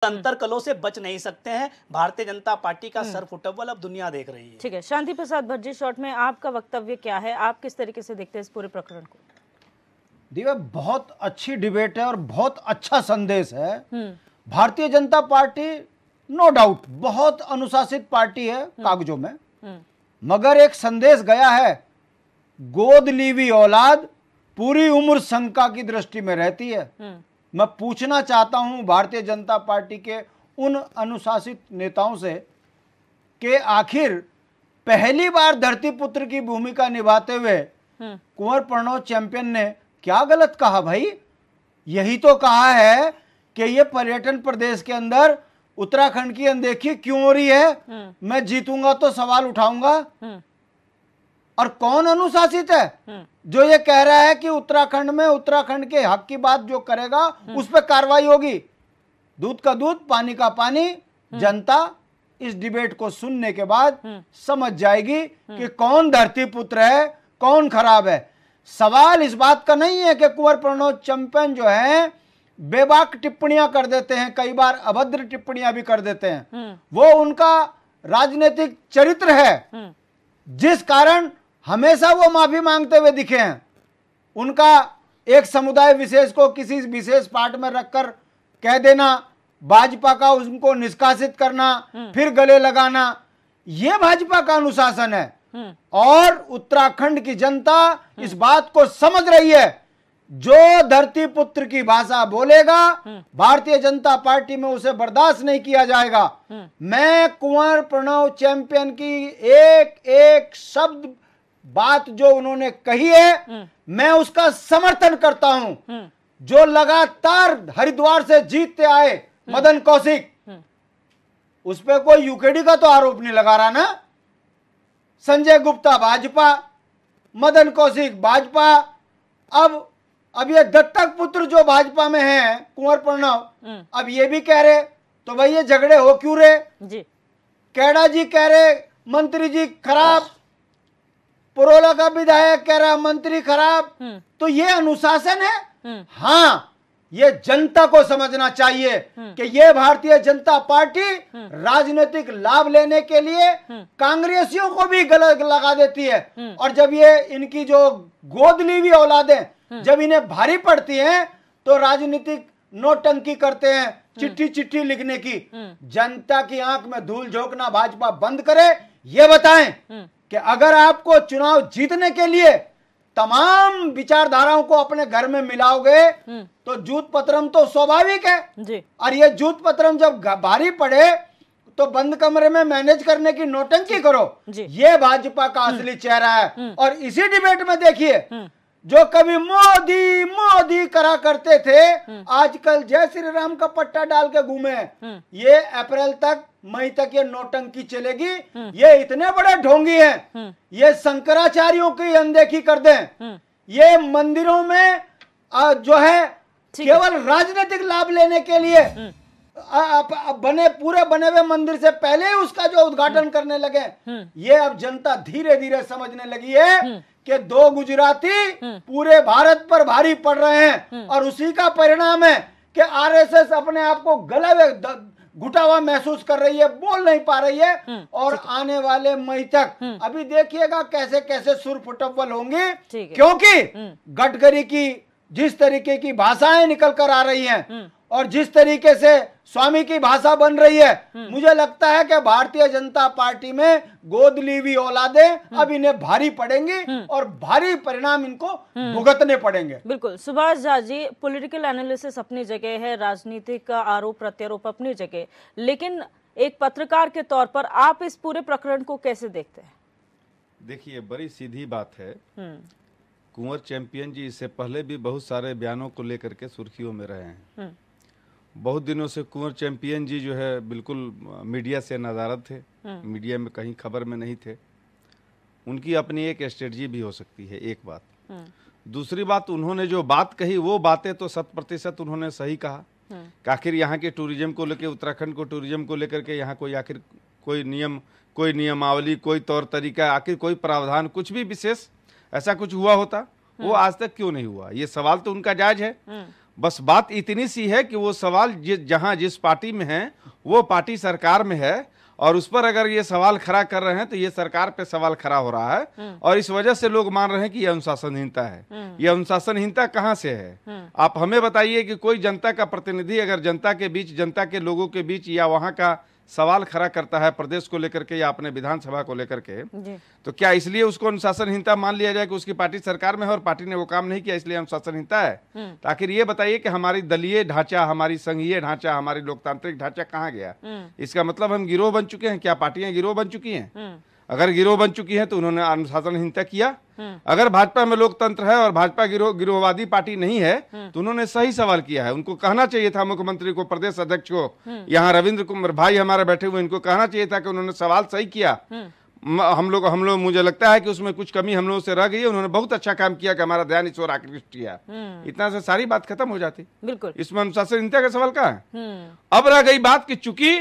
अंतर कलों से बच नहीं सकते हैं। भारतीय जनता पार्टी का सर फुटबॉल अब दुनिया देख रही है। ठीक है, शांति प्रसाद भज्जी, शॉर्ट में आपका वक्तव्य क्या है? आप किस तरीके से देखते हैं इस पूरे प्रकरण को? दिव्या, बहुत अच्छी डिबेट है और बहुत अच्छा संदेश है। Bharatiya Janata party no doubt बहुत अनुशासित पार्टी है कागजों में, मगर एक संदेश गया है, गोद ली हुई औलाद पूरी उम्र शंका की दृष्टि में रहती है। मैं पूछना चाहता हूं भारतीय जनता पार्टी के उन अनुशासित नेताओं से कि आखिर पहली बार धरती पुत्र की भूमिका निभाते हुए कुंवर प्रणव चैंपियन ने क्या गलत कहा भाई? यही तो कहा है कि ये पर्यटन प्रदेश के अंदर उत्तराखंड की अनदेखी क्यों हो रही है, मैं जीतूंगा तो सवाल उठाऊंगा। और कौन अनुशासित है जो ये कह रहा है कि उत्तराखंड में उत्तराखंड के हक की बात जो करेगा उस पर कार्रवाई होगी? दूध का दूध पानी का पानी। जनता इस डिबेट को सुनने के बाद समझ जाएगी कि कौन धरती पुत्र है, कौन खराब है। सवाल इस बात का नहीं है कि कुंवर प्रणव चैंपियन जो है बेबाक टिप्पणियां कर देते हैं, कई बार अभद्र टिप्पणियां भी कर देते हैं, वो उनका राजनीतिक चरित्र है जिस कारण हमेशा वो माफी मांगते हुए दिखे हैं। उनका एक समुदाय विशेष को किसी विशेष पार्ट में रखकर कह देना, भाजपा का उनको निष्कासित करना, फिर गले लगाना, ये भाजपा का अनुशासन है। और उत्तराखंड की जनता इस बात को समझ रही है, जो धरती पुत्र की भाषा बोलेगा भारतीय जनता पार्टी में उसे बर्दाश्त नहीं किया जाएगा। मैं कुंवर प्रणव चैंपियन की एक एक शब्द बात जो उन्होंने कही है मैं उसका समर्थन करता हूं। जो लगातार हरिद्वार से जीतते आए मदन कौशिक, उस पर कोई यूकेडी का तो आरोप नहीं लगा रहा ना। संजय गुप्ता भाजपा, मदन कौशिक भाजपा, अब ये दत्तक पुत्र जो भाजपा में है कुंवर प्रणव, अब ये भी कह रहे, तो भाई ये झगड़े हो क्यों रहे जी? कैडा जी कह रहे मंत्री जी खराब, पुरोला का विधायक कह रहा मंत्री खराब, तो ये अनुशासन है? हाँ, ये जनता को समझना चाहिए कि ये भारतीय जनता पार्टी राजनीतिक लाभ लेने के लिए कांग्रेसियों को भी गलत लगा देती है। और जब ये इनकी जो गोद ली हुई औलादें जब इन्हें भारी पड़ती हैं तो राजनीतिक नोटंकी करते हैं, चिट्ठी चिट्ठी लिखने की। जनता की आंख में धूल झोंकना भाजपा बंद करे। ये बताएं कि अगर आपको चुनाव जीतने के लिए तमाम विचारधाराओं को अपने घर में मिलाओगे तो जूत पत्रम तो स्वाभाविक है जी। और ये जूत पत्रम जब भारी पड़े तो बंद कमरे में मैनेज करने की नौटंकी करो, ये भाजपा का असली चेहरा है। और इसी डिबेट में देखिए, जो कभी मोदी मोदी करा करते थे आजकल जय श्री राम का पट्टा डाल के घूमे। ये अप्रैल तक, मई तक ये नौटंकी चलेगी। ये इतने बड़े ढोंगी हैं, ये शंकराचार्यों की अनदेखी कर दें। ये मंदिरों में जो है केवल राजनीतिक लाभ लेने के लिए पूरे बने हुए मंदिर से पहले ही उसका जो उद्घाटन करने लगे। ये अब जनता धीरे धीरे समझने लगी है कि दो गुजराती पूरे भारत पर भारी पड़ रहे हैं और उसी का परिणाम है कि आरएसएस अपने आप को गले में घुटा हुआ महसूस कर रही है, बोल नहीं पा रही है। और आने वाले मई तक अभी देखिएगा कैसे कैसे सुर फुटबॉल होंगी, क्योंकि गडकरी की जिस तरीके की भाषाएं निकल कर आ रही हैं और जिस तरीके से स्वामी की भाषा बन रही है, मुझे लगता है कि भारतीय जनता पार्टी में गोद ली हुई औलादें अब इन्हें भारी पड़ेंगी और भारी परिणाम इनको भुगतने पड़ेंगे। बिल्कुल सुभाष झा जी, पॉलिटिकल एनालिसिस अपनी जगह है, राजनीतिक आरोप प्रत्यारोप अपनी जगह, लेकिन एक पत्रकार के तौर पर आप इस पूरे प्रकरण को कैसे देखते हैं? देखिए, बड़ी सीधी बात है, कुंवर चैंपियन जी इससे पहले भी बहुत सारे बयानों को लेकर के सुर्खियों में रहे हैं। बहुत दिनों से कुंवर चैंपियन जी जो है बिल्कुल मीडिया से नदारद थे, मीडिया में कहीं खबर में नहीं थे। उनकी अपनी एक स्ट्रेटजी भी हो सकती है, एक बात। दूसरी बात, उन्होंने जो बात कही वो बातें तो 100% उन्होंने सही कहा कि आखिर यहाँ के टूरिज्म को लेकर, उत्तराखंड को टूरिज्म को लेकर के यहाँ कोई आखिर कोई नियम, कोई नियमावली, कोई तौर तरीका, आखिर कोई प्रावधान, कुछ भी विशेष ऐसा कुछ हुआ होता, वो आज तक क्यों नहीं हुआ? ये सवाल तो उनका जायज है। बस बात इतनी सी है कि वो सवाल जहां जिस पार्टी में है वो पार्टी सरकार में है, और उस पर अगर ये सवाल खड़ा कर रहे हैं तो ये सरकार पे सवाल खड़ा हो रहा है, और इस वजह से लोग मान रहे हैं कि ये अनुशासनहीनता है। ये अनुशासनहीनता कहां से है? आप हमें बताइए कि कोई जनता का प्रतिनिधि अगर जनता के बीच, जनता के लोगों के बीच या वहां का सवाल खड़ा करता है प्रदेश को लेकर के या अपने विधानसभा को लेकर के, तो क्या इसलिए उसको अनुशासनहीनता मान लिया जाए कि उसकी पार्टी सरकार में है और पार्टी ने वो काम नहीं किया इसलिए अनुशासनहीनता है? तो आखिर ये बताइए कि हमारी दलीय ढांचा, हमारी संघीय ढांचा, हमारी लोकतांत्रिक ढांचा कहाँ गया? इसका मतलब हम गिरोह बन चुके हैं? क्या पार्टियां गिरोह बन चुकी हैं? अगर गिरोह बन चुकी है तो उन्होंने अनुशासनहीनता किया। अगर भाजपा में लोकतंत्र है और भाजपा गिरोहवादी पार्टी नहीं है तो उन्होंने सही सवाल किया है। उनको कहना चाहिए था, मुख्यमंत्री को, प्रदेश अध्यक्ष को, यहाँ रविंद्र कुमार भाई हमारे बैठे हुए, इनको कहना चाहिए था कि उन्होंने सवाल सही किया। हम लोग मुझे लगता है कि उसमें कुछ कमी हम लोगों से रह गई है। उन्होंने बहुत अच्छा काम किया कि हमारा ध्यान इस ओर आकृष्ट किया। इतना से सारी बात खत्म हो जाती। बिल्कुल, इसमें अनुशासनहीनता का सवाल कहाँ है? अब रह गई बात कि चूंकि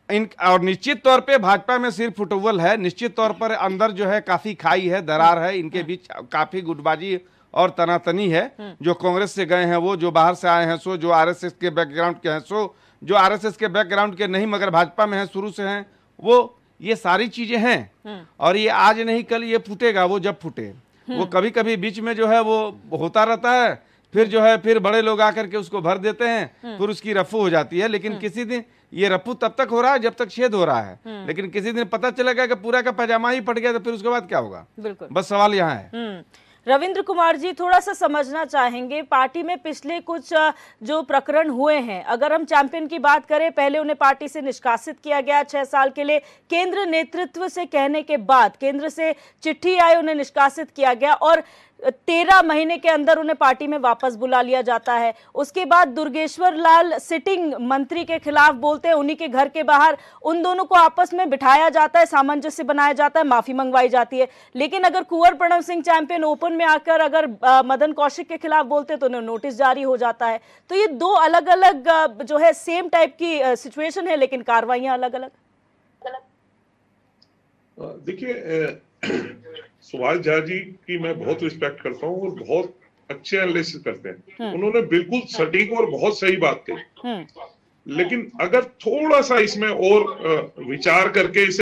और निश्चित तौर पे भाजपा में सिर्फ फुटबॉल है, निश्चित तौर पर अंदर जो है काफी खाई है, दरार है, इनके बीच काफी गुटबाजी और तनातनी है। जो कांग्रेस से गए हैं वो, जो बाहर से आए हैं सो, जो आरएसएस के बैकग्राउंड के हैं सो, जो आरएसएस के बैकग्राउंड के नहीं मगर भाजपा में है शुरू से हैं वो, ये सारी चीजें हैं। और ये आज नहीं कल ये फूटेगा, वो जब फूटे। वो कभी कभी बीच में जो है वो होता रहता है, फिर जो है फिर बड़े लोग आकर के उसको भर देते हैं, फिर उसकी रफू हो जाती है। लेकिन किसी दिन ये रफू तब तक हो रहा है जब तक छेद हो रहा है, लेकिन किसी दिन पता चलेगा कि पूरा का पैजामा ही फट गया तो फिर उसके बाद क्या होगा? बिल्कुल, बस सवाल यहाँ है। रविंद्र कुमार जी, थोड़ा सा समझना चाहेंगे, पार्टी में पिछले कुछ जो प्रकरण हुए हैं, अगर हम चैंपियन की बात करें, पहले उन्हें पार्टी से निष्कासित किया गया 6 साल के लिए, केंद्र नेतृत्व से कहने के बाद केंद्र से चिट्ठी आई, उन्हें निष्कासित किया गया और 13 महीने के अंदर उन्हें पार्टी में वापस बुला लिया जाता है। उसके बाद दुर्गेश्वर लाल सिटिंग मंत्री के खिलाफ बोलते हैं, उन्हीं के घर के बाहर उन दोनों को आपस में बिठाया जाता है, सामंजस्य बनाया जाता है, माफी मंगवाई जाती है। लेकिन अगर कुंवर प्रणव सिंह चैंपियन ओपन में आकर अगर मदन कौशिक के खिलाफ बोलते तो उन्हें नोटिस जारी हो जाता है। तो ये दो अलग अलग जो है सेम टाइप की सिचुएशन है, लेकिन कार्रवाइयां अलग अलग। देखिए, सुभाष झा जी की मैं बहुत रिस्पेक्ट करता हूँ और बहुत अच्छे एनालिसिस करते हैं। उन्होंने बिल्कुल सटीक और बहुत सही बात कही। लेकिन अगर थोड़ा सा इसमें और विचार करके इसे